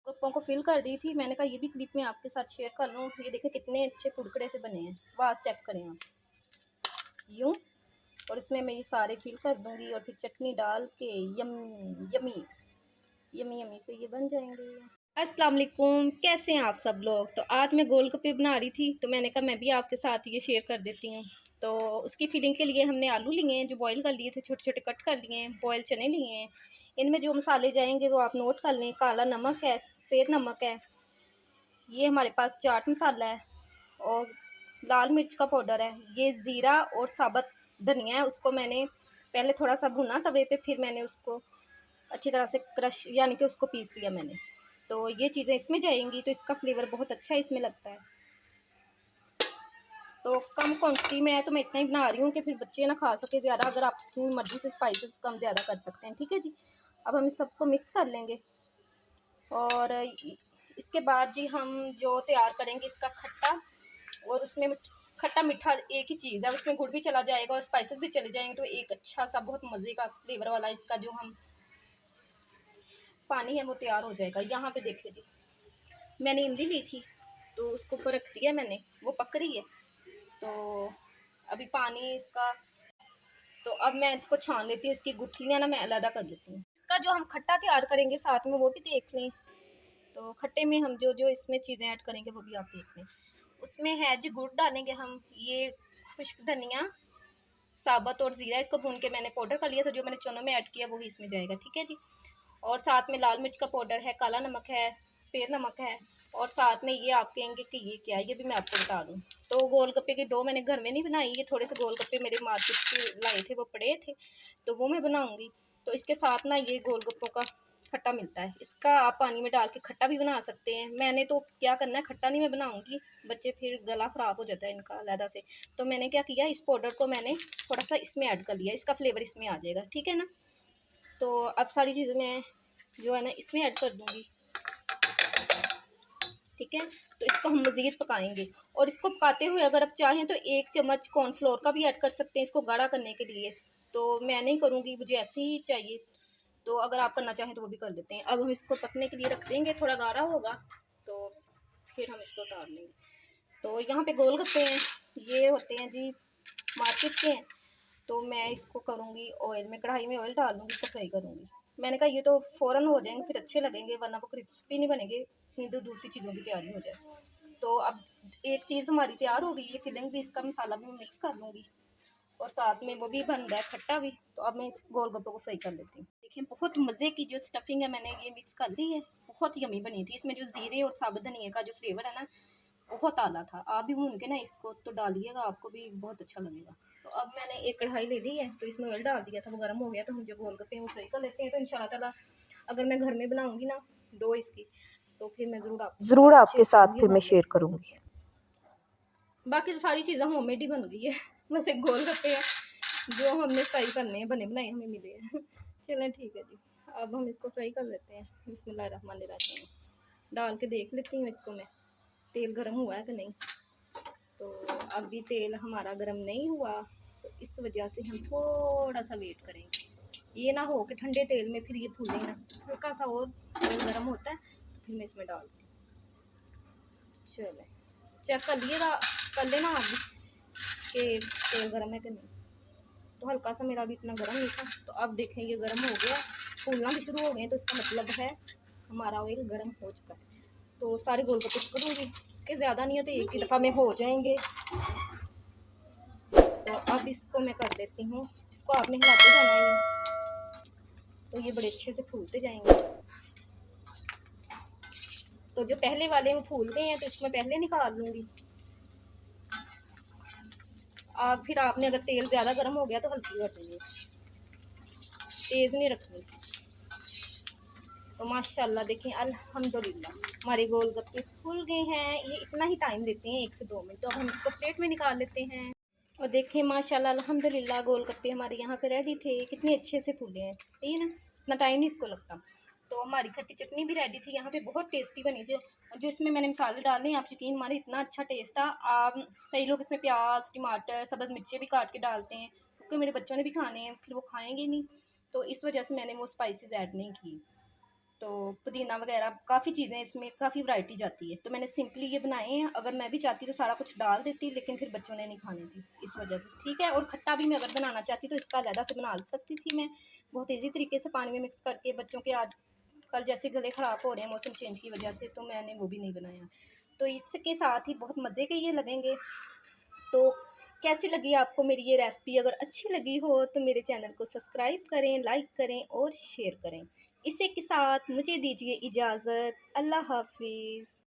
गप्पों को फिल कर रही थी, मैंने कहा ये भी क्लिप में आपके साथ शेयर कर लूँ। ये देखें कितने अच्छे कुरकुरे से बने हैं, वास चेक करें आप, यूँ। और इसमें मैं ये सारे फिल कर दूँगी और फिर चटनी डाल के यमी यमी यमी से ये बन जाएंगे। अस्सलाम वालेकुम, कैसे हैं आप सब लोग। तो आज मैं गोलगप्पे बना रही थी, तो मैंने कहा मैं भी आपके साथ ये शेयर कर देती हूँ। तो उसकी फिलिंग के लिए हमने आलू लिए हैं, जो बॉईल कर लिए थे, छोटे छोटे कट कर लिए हैं। बॉयल चने लिए हैं, इनमें जो मसाले जाएंगे वो आप नोट कर लें। काला नमक है, सफ़ेद नमक है, ये हमारे पास चाट मसाला है और लाल मिर्च का पाउडर है, ये ज़ीरा और साबुत धनिया है। उसको मैंने पहले थोड़ा सा भुना तवे पे, फिर मैंने उसको अच्छी तरह से क्रश यानी कि उसको पीस लिया मैंने। तो ये चीज़ें इसमें जाएंगी तो इसका फ्लेवर बहुत अच्छा इसमें लगता है। तो कम क्वांटिटी में है तो मैं इतना ही बना रही हूँ कि फिर बच्चे ना खा सके ज़्यादा। अगर आप अपनी मर्ज़ी से स्पाइसेस कम ज़्यादा कर सकते हैं, ठीक है जी। अब हम इस सबको मिक्स कर लेंगे और इसके बाद जी हम जो तैयार करेंगे इसका खट्टा। और उसमें खट्टा मीठा एक ही चीज़ है, उसमें गुड़ भी चला जाएगा और स्पाइसेस भी चले जाएंगे, तो एक अच्छा सा बहुत मज़े का फ्लेवर वाला इसका जो हम पानी है वो तैयार हो जाएगा। यहाँ पे देखिए जी, मैंने इमली ली थी तो उसको ऊपर रख दिया मैंने, वो पक रही है। तो अभी पानी इसका, तो अब मैं इसको छान लेती हूँ, इसकी गुठलियाँ ना मैं अलग कर लेती हूँ। इसका जो हम खट्टा तैयार करेंगे साथ में वो भी देख लें। तो खट्टे में हम जो जो इसमें चीज़ें ऐड करेंगे वो भी आप देख लें। उसमें है जी गुड़ डालेंगे हम, ये खुश्क धनिया साबुत और ज़ीरा, इसको भून के मैंने पाउडर कर लिया था, जो मैंने चनों में ऐड किया वही इसमें जाएगा, ठीक है जी। और साथ में लाल मिर्च का पाउडर है, काला नमक है, सफ़ेद नमक है, और साथ में ये आप कहेंगे कि ये क्या है, ये भी मैं आपको बता दूँ। तो गोलगप्पे की डो मैंने घर में नहीं बनाई, ये थोड़े से गोलगप्पे मेरे मार्केट से लाए थे, वो पड़े थे, तो वो मैं बनाऊँगी। तो इसके साथ ना ये गोलगप्पों का खट्टा मिलता है, इसका आप पानी में डाल के खट्टा भी बना सकते हैं। मैंने तो क्या करना है, खट्टा नहीं मैं बनाऊँगी, बच्चे फिर गला ख़राब हो जाता है इनका अलहदा से। तो मैंने क्या किया, इस पाउडर को मैंने थोड़ा सा इसमें ऐड कर लिया, इसका फ्लेवर इसमें आ जाएगा, ठीक है ना। तो अब सारी चीज़ें मैं जो है ना इसमें ऐड कर दूँगी, ठीक है। तो इसको हम मज़ीद पकाएंगे और इसको पकाते हुए अगर आप चाहें तो 1 चम्मच कॉर्नफ्लोर का भी ऐड कर सकते हैं इसको गाढ़ा करने के लिए। तो मैं नहीं करूँगी, मुझे ऐसे ही चाहिए, तो अगर आप करना चाहें तो वो भी कर लेते हैं। अब हम इसको पकने के लिए रख देंगे, थोड़ा गाढ़ा होगा तो फिर हम इसको उतार लेंगे। तो यहाँ पे गोलगप्पे हैं, ये होते हैं जी मार्केट के हैं। तो मैं इसको करूँगी ऑयल में, कढ़ाई में ऑयल डाल दूँगी, इसको फ्राई करूँगी। मैंने कहा ये तो फ़ौरन हो जाएंगे फिर अच्छे लगेंगे, वरना वो क्रिस्पी नहीं बनेंगे, नहीं तो दूसरी चीज़ों की तैयारी हो जाए। तो अब एक चीज़ हमारी तैयार हो गई, ये फिलिंग भी, इसका मसाला भी मैं मिक्स कर लूँगी और साथ में वो भी बन रहा है खट्टा भी। तो अब मैं इस गोलगप्पे को फ्राई कर लेती हूँ। देखिए बहुत मज़े की जो स्टफिंग है मैंने ये मिक्स कर दी है, बहुत यमी बनी थी। इसमें जो ज़ीरे और साबुत धनिया का जो फ्लेवर है ना बहुत आला था। आप भी भून के ना इसको तो डालिएगा, आपको भी बहुत अच्छा लगेगा। तो अब मैंने एक कढ़ाई ले ली है, तो इसमें ऑयल डाल दिया था, वो गर्म हो गया। तो हम जो गोलगप्पे हैं वो फ्राई कर लेते हैं। तो इंशाल्लाह ताला अगर मैं घर में बनाऊँगी ना डो इसकी, तो फिर मैं ज़रूर आपके साथ फिर मैं शेयर करूँगी। बाकी तो सारी चीज़ें होममेड ही बन गई है, बस एक गोलगप्पे हैं जो हमने फ्राई करने हैं, बने बनाए हमें मिले हैं। चलें ठीक है जी, अब हम इसको फ्राई कर लेते हैं। बिस्मिल्लाहिर्रहमानिर्रहीम डाल के देख लेती हूँ इसको मैं, तेल गर्म हुआ है कि नहीं। तो अभी तेल हमारा गर्म नहीं हुआ, तो इस वजह से हम थोड़ा सा वेट करेंगे। ये ना हो कि ठंडे तेल में फिर ये फूले ना, हल्का सा और तेल गर्म होता है तो फिर मैं इसमें डालती हूँ। चलो चेक कर लिएगा, कर लेना आप भी कि तेल गर्म है कि नहीं। तो हल्का सा मेरा अभी इतना गर्म नहीं था, तो अब देखें ये गर्म हो गया, फूलना भी शुरू हो गए, तो इसका मतलब है हमारा ऑयल गर्म हो चुका है। तो सारे गोलगप्पे करूँगी कि ज़्यादा नहीं हो तो एक ही दफ़ा में हो जाएंगे। तो अब इसको मैं कर देती हूँ, इसको आपने हिलाते जाना है, तो ये बड़े अच्छे से फूलते जाएंगे। तो जो पहले वाले में फूल गए हैं तो इसमें पहले निकाल लूँगी आग। फिर आपने अगर तेल ज़्यादा गर्म हो गया तो हल्की कर देंगे, तेज़ नहीं रखनी। तो माशाल्लाह देखें अल्हम्दुलिल्लाह हमारे गोलगप्पे फूल गए हैं। ये इतना ही टाइम लेते हैं 1 से 2 मिनट। तो अब हम इसको प्लेट में निकाल लेते हैं और देखें माशाल्लाह अल्हम्दुलिल्लाह गोलगप्पे हमारे यहाँ पे रेडी थे, कितने अच्छे से फूले हैं, सही है ना, इतना टाइम नहीं इसको लगता। तो हमारी खट्टी चटनी भी रेडी थी यहाँ पे, बहुत टेस्टी बनी थी। जो इसमें मैंने मसाले डाले हैं आप यकीन माने इतना अच्छा टेस्ट है। आप कई लोग इसमें प्याज टमाटर सब्ज़ मिर्चें भी काट के डालते हैं, क्योंकि मेरे बच्चों ने भी खाने हैं, फिर वो खाएँगे नहीं, तो इस वजह से मैंने वो स्पाइसेस ऐड नहीं की। तो पुदीना वगैरह काफ़ी चीज़ें इसमें काफ़ी वैरायटी जाती है। तो मैंने सिंपली ये बनाए हैं। अगर मैं भी चाहती तो सारा कुछ डाल देती, लेकिन फिर बच्चों ने नहीं खाने थे, इस वजह से। ठीक है, और खट्टा भी मैं अगर बनाना चाहती तो इसका अलहदा से बना सकती थी मैं, बहुत ईजी तरीके से पानी में मिक्स करके। बच्चों के आज कल जैसे गले ख़राब हो रहे हैं मौसम चेंज की वजह से, तो मैंने वो भी नहीं बनाया। तो इसके साथ ही बहुत मज़े के ये लगेंगे। तो कैसी लगी आपको मेरी ये रेसिपी? अगर अच्छी लगी हो तो मेरे चैनल को सब्सक्राइब करें, लाइक करें और शेयर करें। इसी के साथ मुझे दीजिए इजाज़त। अल्लाह हाफिज़।